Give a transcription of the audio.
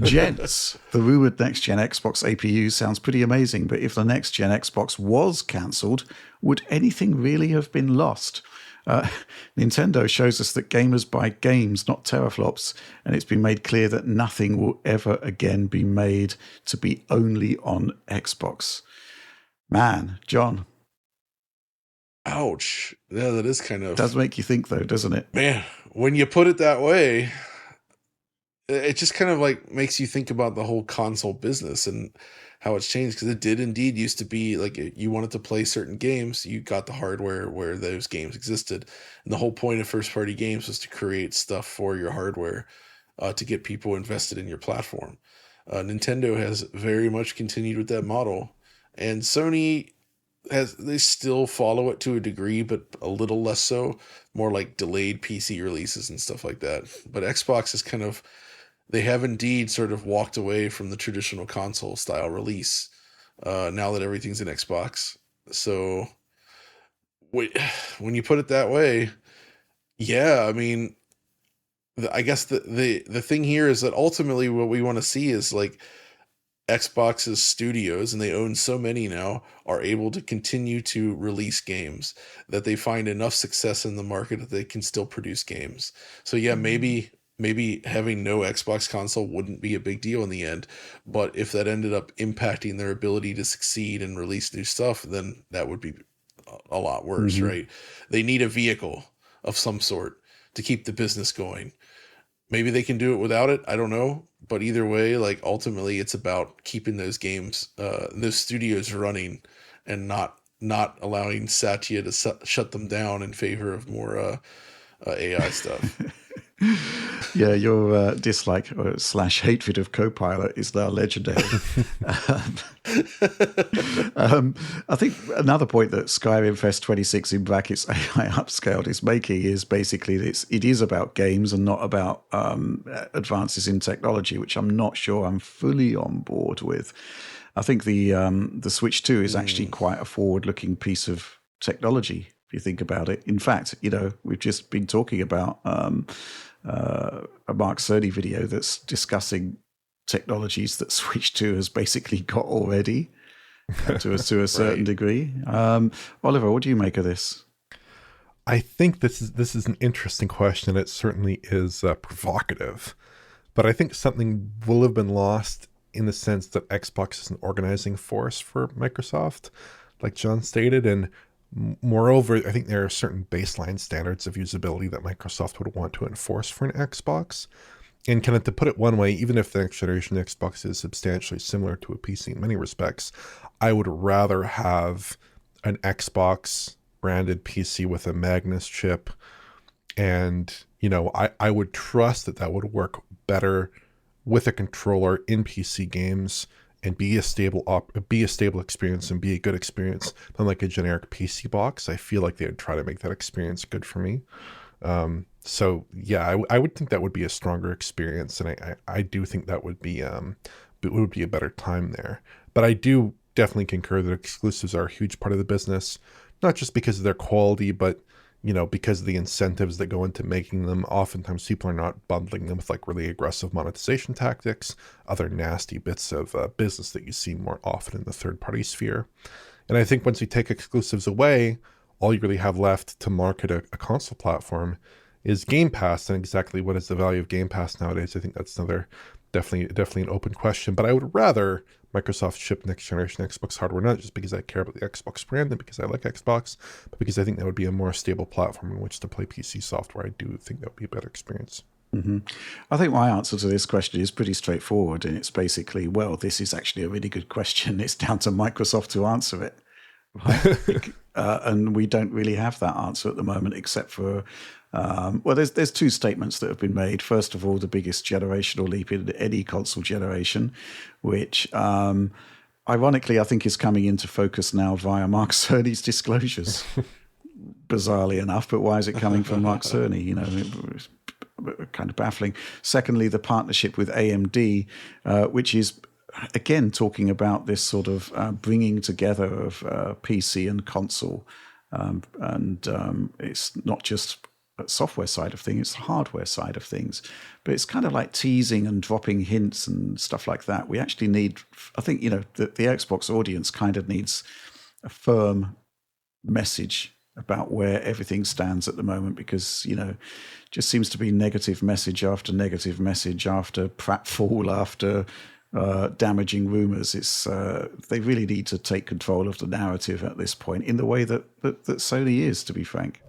Gents, the rumored next-gen Xbox APU sounds pretty amazing, but if the next-gen Xbox was cancelled, would anything really have been lost? Uh, Nintendo shows us that gamers buy games, not teraflops, and it's been made clear that nothing will ever again be made to be only on Xbox. Man, John. Ouch. Yeah, that is kind of... Does make you think, though, doesn't it? Man, when you put it that way, it just kind of like makes you think about the whole console business and how it's changed, because it did indeed used to be like you wanted to play certain games, you got the hardware where those games existed, and the whole point of first party games was to create stuff for your hardware, to get people invested in your platform. Nintendo has very much continued with that model, and Sony they still follow it to a degree, but a little less so, more like delayed PC releases and stuff like that. But Xbox is kind of, they have indeed sort of walked away from the traditional console style release, now that everything's in Xbox. So when you put it that way, yeah, I mean, I guess the thing here is that ultimately what we want to see is like Xbox's studios, and they own so many now, are able to continue to release games, that they find enough success in the market that they can still produce games. So yeah, maybe having no Xbox console wouldn't be a big deal in the end, but if that ended up impacting their ability to succeed and release new stuff, then that would be a lot worse, right? They need a vehicle of some sort to keep the business going. Maybe they can do it without it, I don't know, but either way, like ultimately it's about keeping those games, those studios running, and not allowing Satya to shut them down in favor of more AI stuff. Yeah, your dislike or slash hatred of Copilot is now legendary. I think another point that Skyrim Fest 26 in brackets AI upscaled is making is basically it is about games and not about advances in technology, which I'm not sure I'm fully on board with. I think the Switch 2 is actually quite a forward-looking piece of technology, if you think about it. In fact, we've just been talking about a Mark Cerny video that's discussing technologies that Switch 2 has basically got already, to a certain degree. Oliver, what do you make of this? I think this is an interesting question. It certainly is provocative, but I think something will have been lost in the sense that Xbox is an organizing force for Microsoft, like John stated, and moreover, I think there are certain baseline standards of usability that Microsoft would want to enforce for an Xbox. And kind of to put it one way, even if the next generation Xbox is substantially similar to a PC in many respects, I would rather have an Xbox branded PC with a Magnus chip. And, I would trust that would work better with a controller in PC games and be a stable experience and be a good experience than like a generic PC box. I feel like they would try to make that experience good for me. So yeah, I would think that would be a stronger experience, and I do think that would be a better time there. But I do definitely concur that exclusives are a huge part of the business, not just because of their quality, but because of the incentives that go into making them. Oftentimes people are not bundling them with like really aggressive monetization tactics, other nasty bits of business that you see more often in the third-party sphere. And I think once you take exclusives away, all you really have left to market a console platform is Game Pass. And exactly what is the value of Game Pass nowadays? I think that's another definitely an open question. But I would rather Microsoft ship next generation Xbox hardware, not just because I care about the Xbox brand and because I like Xbox, but because I think that would be a more stable platform in which to play PC software. I do think that would be a better experience. I think my answer to this question is pretty straightforward, and it's basically, well, this is actually a really good question. It's down to Microsoft to answer it, right? And we don't really have that answer at the moment, except for there's two statements that have been made. First of all, the biggest generational leap in any console generation, which ironically I think is coming into focus now via Mark Cerny's disclosures. Bizarrely enough, but why is it coming from Mark Cerny? It's kind of baffling. Secondly, the partnership with AMD, which is again talking about this sort of bringing together of PC and console, and it's not just software side of things, it's the hardware side of things. But it's kind of like teasing and dropping hints and stuff like that. We actually need, I think, the Xbox audience kind of needs a firm message about where everything stands at the moment, because just seems to be negative message after negative message after pratfall after damaging rumors. It's they really need to take control of the narrative at this point in the way that Sony is, to be frank.